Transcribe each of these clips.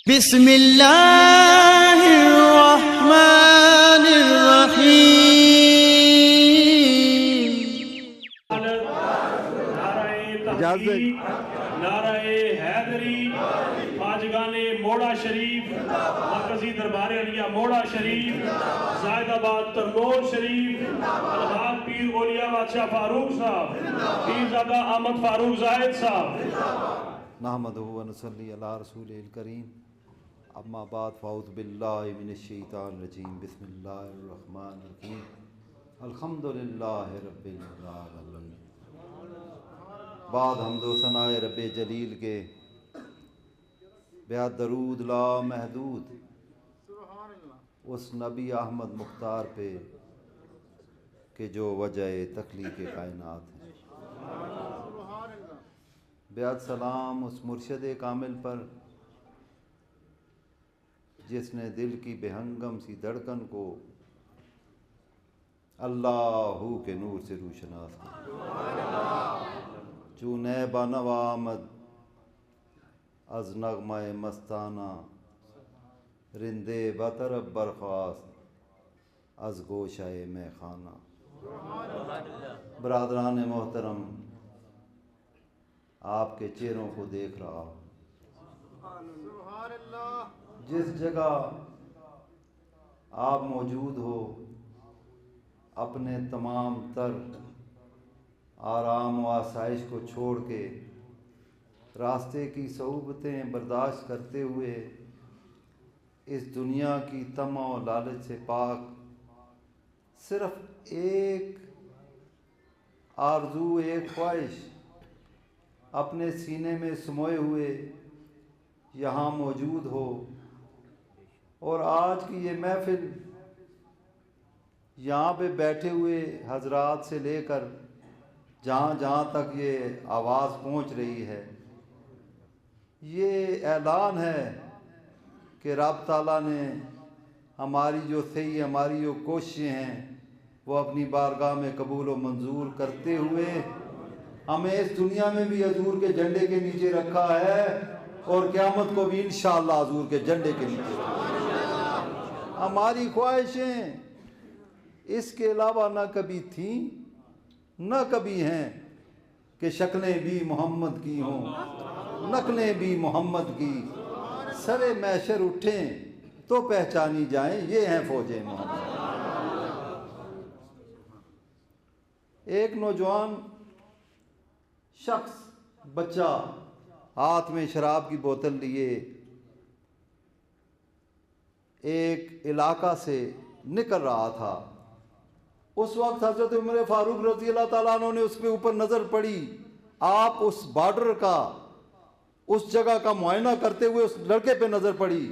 बिस्मिल्लाहिर्रहमानिर्रहीम। नाराए हैदरी, खाजगाने मोड़ा शरीफ, मरकजी दरबार अलिया मोड़ा शरीफ, जायदाबाद तरलोर शरीफ, अलहाज पीर ओलिया बादशाह फारूक साहब, पीरजादा अहमद फारूक जाहिद साहब। नहमदुहु व नसल्ली अला रसूलिल करीम। अम्मा बाद फ़ऊज़ु बिल्लाहि मिनश शैतानिर रजीम। बिस्मिल्लाहिर्रहमानिर्रहीम। अल्हम्दुलिल्लाहि रब्बिल आलमीन। बाद हम्दो सनाए रब्बे जलील के बेअद दरूद ला महदूद उस नबी अहमद मुख्तार पे कि जो वजह तख्लीक़ कायनात है। बेअद सलाम उस मुर्शिद कामिल पर जिसने दिल की बेहंगम सी धड़कन को अल्लाहू के नूर से रूशनास किया। चूने बनवा आमद अज नगमाए मस्ताना रिंदे बतरब बरखास्त अज गोशाए में खाना। बरादरान मोहतरम, आपके चेहरों को देख रहा हूँ। जिस जगह आप मौजूद हो, अपने तमाम तर आराम व आसाइश को छोड़ के रास्ते की सऊबतें बर्दाश्त करते हुए इस दुनिया की तमा और लालच से पाक सिर्फ एक आरज़ू, एक ख्वाहिश अपने सीने में समोए हुए यहाँ मौजूद हो और आज की ये महफिल यहाँ पे बैठे हुए हजरात से लेकर जहाँ जहाँ तक ये आवाज़ पहुँच रही है, ये ऐलान है कि रब ताला ने हमारी जो सही हमारी जो कोशिशें हैं वो अपनी बारगाह में कबूल व मंजूर करते हुए हमें इस दुनिया में भी हजूर के झंडे के नीचे रखा है और क़यामत को भी इंशाअल्लाह हजूर के झंडे के नीचे रखा। हमारी ख्वाहिशें इसके अलावा न कभी थीं न कभी हैं कि शक्लें भी मोहम्मद की हों, नकलें भी मोहम्मद की, सरे मैशर उठें तो पहचानी जाएं, ये हैं फौजे मोहम्मद। एक नौजवान शख्स, बच्चा हाथ में शराब की बोतल लिए एक इलाका से निकल रहा था। उस वक्त हज़रत उमर फारूक रज़ी अल्लाह ताला अन्हु ने उसके ऊपर नज़र पड़ी। आप उस बॉर्डर का, उस जगह का मुआयना करते हुए उस लड़के पे नज़र पड़ी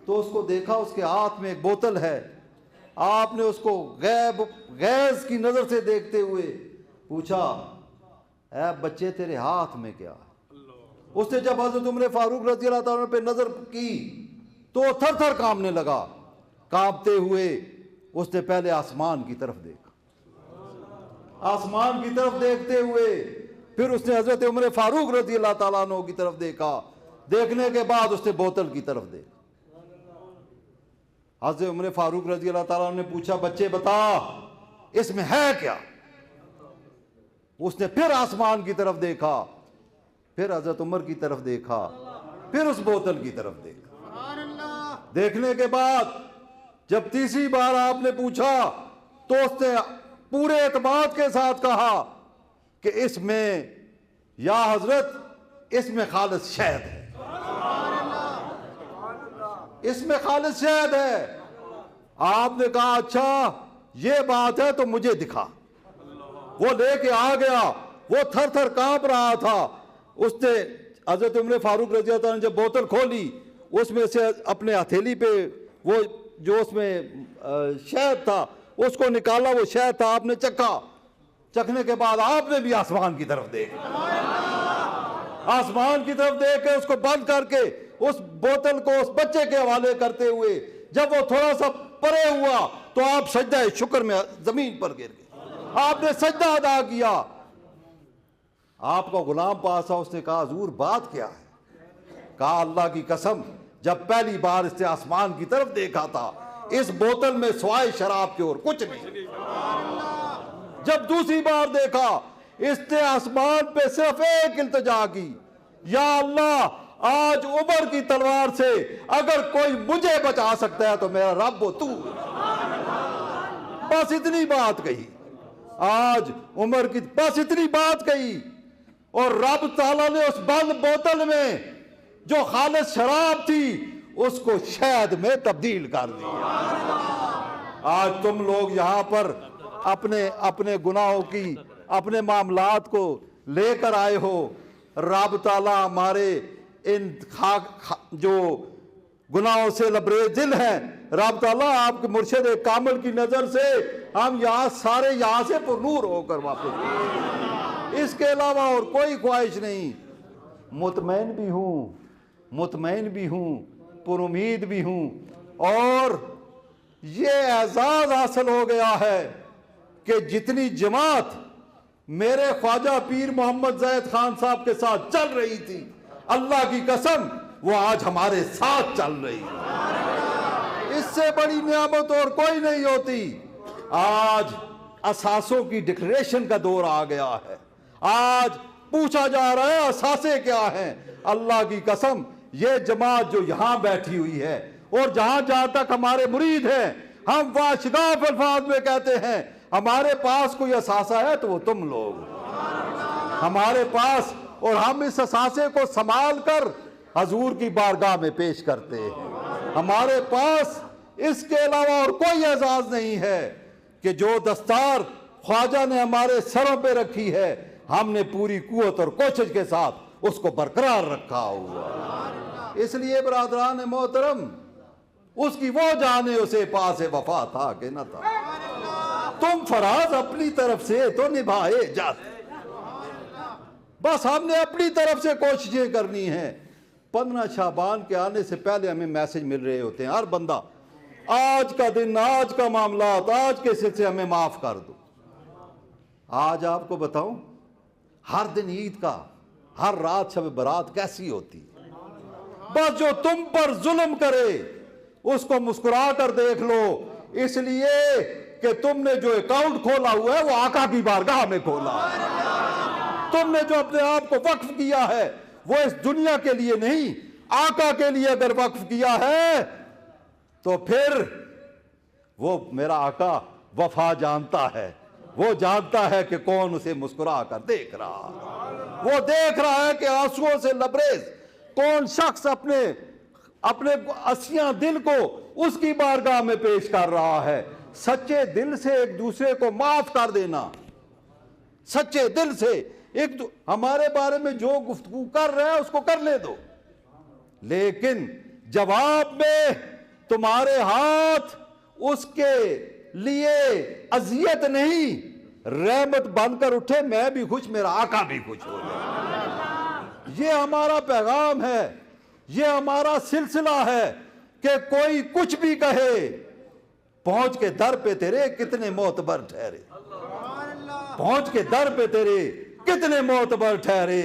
तो उसको देखा, उसके हाथ में एक बोतल है। आपने उसको गैज़ की नज़र से देखते हुए पूछा, ऐ बच्चे तेरे हाथ में क्या है? उसने जब हज़रत उमर फारूक रज़ी अल्लाह ताला पे नज़र की तो थर थर कांपने लगा। कांपते हुए उसने पहले आसमान की तरफ देखा, आसमान की तरफ देखते हुए फिर उसने हज़रत उमर फारूक रज़ी अल्लाह ताला अन्हु की तरफ देखा। देखने के बाद उसने बोतल की तरफ देखा। हज़रत उमर फारूक रज़ी अल्लाह ताला ने पूछा, बच्चे बता इसमें है क्या? उसने फिर आसमान की तरफ देखा, फिर हज़रत उमर की तरफ देखा, फिर उस बोतल की तरफ देखा। देखने के बाद जब तीसरी बार आपने पूछा तो उसने पूरे एतमाद के साथ कहा कि इसमें, या हजरत, इसमें खालिस शहद है, इसमें खालिस शहद है। आपने कहा अच्छा ये बात है तो मुझे दिखा। वो लेके आ गया, वो थर थर कांप रहा था। उसने हजरत उमर फारूक रज़ी अल्लाह ने जब बोतल खोली, उसमें से अपने हथेली पे वो जो उसमें शहद था उसको निकाला। वो शहद था, आपने चखा। चखने के बाद आपने भी आसमान की तरफ देखा। आसमान की तरफ देख के उसको बंद करके उस बोतल को उस बच्चे के हवाले करते हुए जब वो थोड़ा सा परे हुआ तो आप सजदा शुक्र में जमीन पर गिर गए। आपने सजदा अदा किया। आपका गुलाम पास था, उसने कहा हुजूर बात क्या है? कहा अल्लाह की कसम जब पहली बार इसने आसमान की तरफ देखा था, इस बोतल में सिवाय शराब के और कुछ नहीं। जब दूसरी बार देखा, इसने आसमान पे सिर्फ एक इल्तिजा की, या अल्लाह, आज उमर की तलवार से अगर कोई मुझे बचा सकता है तो मेरा रब वो तू। बस इतनी बात कही। आज उमर की बस इतनी बात कही, और रब ताला ने उस बंद बोतल में जो खालिस शराब थी उसको शहद में तब्दील कर दिया। आज तुम लोग यहां पर अपने अपने गुनाहों की, अपने मामलात को लेकर आए हो। रब ताला हमारे इन जो गुनाहों से लबरेज दिल हैं, रब ताला आपके मुर्शिद कामिल की नजर से हम यहाँ सारे यहाँ से पुरनूर होकर वापस, इसके अलावा और कोई ख्वाहिश नहीं। मुतमैन भी हूँ, मुतमैन भी हूँ, पुरुमीद भी हूँ, और ये एजाज हासिल हो गया है कि जितनी जमात मेरे ख्वाजा पीर मोहम्मद ज़ैद खान साहब के साथ चल रही थी, अल्लाह की कसम वो आज हमारे साथ चल रही है। इससे बड़ी नियामत और कोई नहीं होती। आज असासों की डिक्लेरेशन का दौर आ गया है। आज पूछा जा रहा है असासे क्या हैं। अल्लाह की कसम, ये जमात जो यहां बैठी हुई है और जहां जहां तक हमारे मुरीद हैं, हम वाशिदाफ अल्फाज में कहते हैं हमारे पास कोई असासा है तो वो तुम लोग हमारे पास, और हम इस असासे को संभाल कर हजूर की बारगाह में पेश करते हैं। हमारे पास इसके अलावा और कोई एजाज नहीं है कि जो दस्तार ख्वाजा ने हमारे सरों पे रखी है, हमने पूरी कुव्वत और कोशिश के साथ उसको बरकरार रखा हुआ। इसलिए बरादरान मोहतरम, उसकी वो जाने उसे पास वफा था कि न था। तुम फराज अपनी तरफ से तो निभाए जाते, बस हमने अपनी तरफ से कोशिशें करनी है। 15 शाबान के आने से पहले हमें मैसेज मिल रहे होते हैं, हर बंदा आज का दिन, आज का मामला, आज के सिलसिले हमें माफ कर दो। आज आपको बताऊं, हर दिन ईद का, हर रात शब बारात कैसी होती है। बस जो तुम पर जुल्म करे उसको मुस्कुरा कर देख लो, इसलिए कि तुमने जो अकाउंट खोला हुआ है वो आका की बारगाह में खोला। तुमने जो अपने आप को वक्फ किया है वो इस दुनिया के लिए नहीं, आका के लिए अगर वक्फ किया है तो फिर वो मेरा आका वफा जानता है। वो जानता है कि कौन उसे मुस्कुरा कर देख रहा है। वो देख रहा है कि आंसुओं से लबरेज कौन शख्स अपने अपने असियां दिल को उसकी बारगाह में पेश कर रहा है। सच्चे दिल से एक दूसरे को माफ कर देना, सच्चे दिल से हमारे बारे में जो गुफ्तगू कर रहे हैं उसको कर ले दो, लेकिन जवाब में तुम्हारे हाथ उसके लिए अजियत नहीं, रहमत बनकर उठे, मैं भी खुश, मेरा आका भी खुश हो जाए। ये हमारा पैगाम है, ये हमारा सिलसिला है कि कोई कुछ भी कहे, पहुंच के दर पे तेरे कितने मोतबर ठहरे, पहुंच के दर पे तेरे कितने मोतबर ठहरे।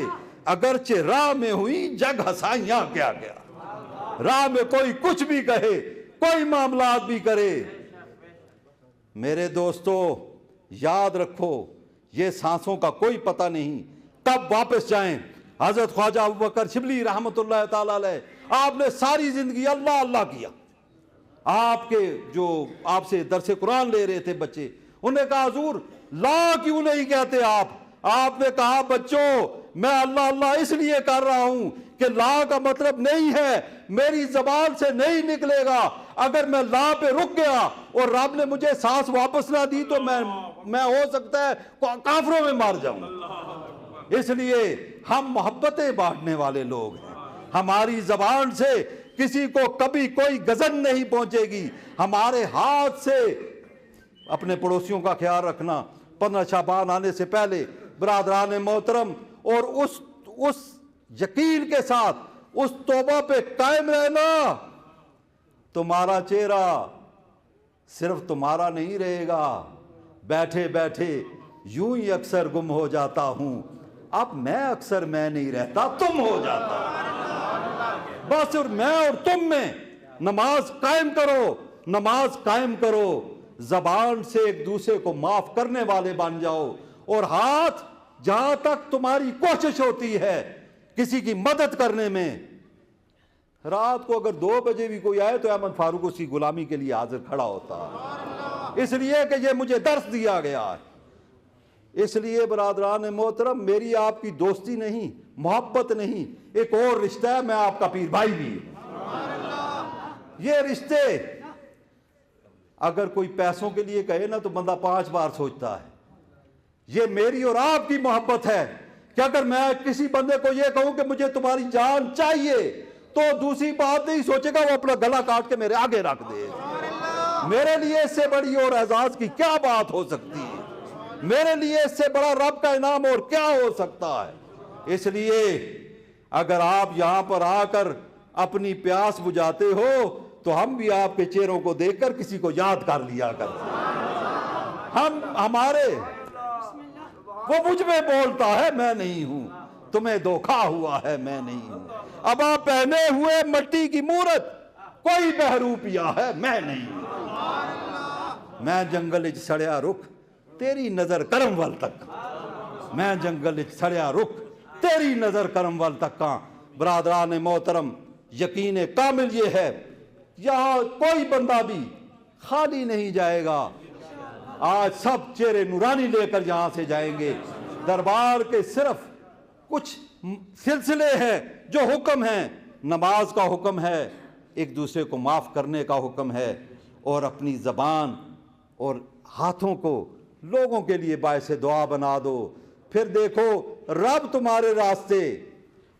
अगरचे राह में हुई जग हसाइयां क्या क्या, राह में कोई कुछ भी कहे, कोई मामलात भी करे। मेरे दोस्तों याद रखो, ये सांसों का कोई पता नहीं कब वापस जाएं। हजरत ख्वाजा अबू बकर शिबली रहमतुल्लाह ताला अलैह, आपने सारी जिंदगी अल्लाह अल्लाह किया। आपके जो आपसे दरसे कुरान ले रहे थे बच्चे, उन्हें कहा हुजूर ला क्यों नहीं कहते आप? आपने कहा बच्चों मैं अल्लाह अल्लाह इसलिए कर रहा हूं कि ला का मतलब नहीं है, मेरी जबान से नहीं निकलेगा। अगर मैं ला पे रुक गया और रब ने मुझे सांस वापस ना दी तो मैं हो सकता है काफरों में मार जाऊं। इसलिए हम मोहब्बतें बांटने वाले लोग हैं। हमारी जबान से किसी को कभी कोई गजन नहीं पहुंचेगी। हमारे हाथ से अपने पड़ोसियों का ख्याल रखना। 15 शाबान आने से पहले बरादरान मोहतरम, और उस यकीन के साथ उस तौबा पे कायम रहना। तुम्हारा चेहरा सिर्फ तुम्हारा नहीं रहेगा। बैठे बैठे यूं ही अक्सर गुम हो जाता हूं, अब मैं अक्सर मैं नहीं रहता, तुम हो जाता। बस और मैं और तुम में नमाज कायम करो, नमाज कायम करो। जबान से एक दूसरे को माफ करने वाले बन जाओ, और हाथ जहां तक तुम्हारी कोशिश होती है किसी की मदद करने में, रात को अगर 2 बजे भी कोई आए तो अहमद फारूक उसकी गुलामी के लिए हाजिर खड़ा होता है, इसलिए कि ये मुझे दर्स दिया गया है। इसलिए बरादरान मोहतरम, मेरी आपकी दोस्ती नहीं, मोहब्बत नहीं, एक और रिश्ता है, मैं आपका पीर भाई भी। ये रिश्ते अगर कोई पैसों के लिए कहे ना तो बंदा 5 बार सोचता है। ये मेरी और आपकी मोहब्बत है कि अगर मैं किसी बंदे को ये कहूं कि मुझे तुम्हारी जान चाहिए, तो दूसरी बात नहीं सोचेगा, वो अपना गला काट के मेरे आगे रख दे। मेरे लिए इससे बड़ी और एजाज की क्या बात हो सकती है? मेरे लिए इससे बड़ा रब का इनाम और क्या हो सकता है? इसलिए अगर आप यहां पर आकर अपनी प्यास बुझाते हो तो हम भी आपके चेहरों को देखकर किसी को याद कर लिया करते। हम हमारे वो मुझ में बोलता है, मैं नहीं हूं, तुम्हें धोखा हुआ है, मैं नहीं हूं। अब आप पहने हुए मट्टी की मूरत, कोई बहरूपिया है, मैं नहीं हूं। मैं जंगल च सड़िया रुख, तेरी नजर करम वल तक। मैं जंगल च सड़िया रुख, तेरी नजर करम वल तक का। बरादरान मोहतरम, यकीन कामिल ये है, यहां कोई बंदा भी खाली नहीं जाएगा। आज सब चेहरे नूरानी लेकर यहां से जाएंगे। दरबार के सिर्फ कुछ सिलसिले हैं जो हुक्म हैं। नमाज का हुक्म है, एक दूसरे को माफ करने का हुक्म है, और अपनी जबान और हाथों को लोगों के लिए बायसे दुआ बना दो। फिर देखो रब तुम्हारे रास्ते।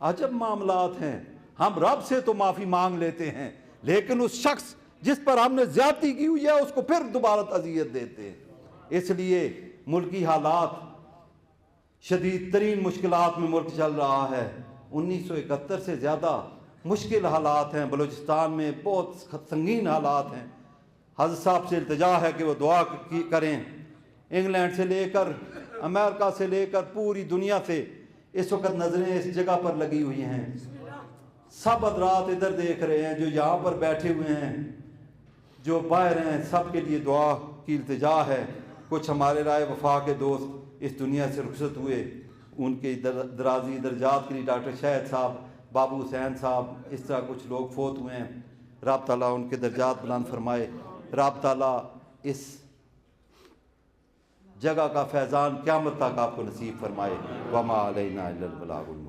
अजब मामलात हैं, हम रब से तो माफी मांग लेते हैं, लेकिन उस शख्स जिस पर हमने ज्यादती की हुई है उसको फिर दोबारा अजियत देते हैं। इसलिए मुल्की हालात, शदीद तरीन मुश्किलात में मुल्क चल रहा है। 1971 से ज़्यादा मुश्किल हालात हैं बलूचिस्तान में, बहुत संगीन हालात हैं। हज़रत साहब से इल्तिजा है कि वो दुआ करें। इंग्लैंड से लेकर अमेरिका से लेकर पूरी दुनिया से इस वक्त नज़रें इस जगह पर लगी हुई हैं। सब हज़रात इधर देख रहे हैं, जो यहाँ पर बैठे हुए हैं, जो बाहर हैं, सब के लिए दुआ की इल्तिजा है। कुछ हमारे राय वफा के दोस्त इस दुनिया से रुखसत हुए, उनके दराजी दर्जात के लिए डॉक्टर शाहिद साहब, बाबू हुसैन साहब, इस तरह कुछ लोग फोत हुए हैं। रब ताला उनके दर्जात बुलंद फरमाए। रब ताला इस जगह का फैज़ान क़यामत तक आपको नसीब फरमाए। वमा अलैना इल्लल बलागुल।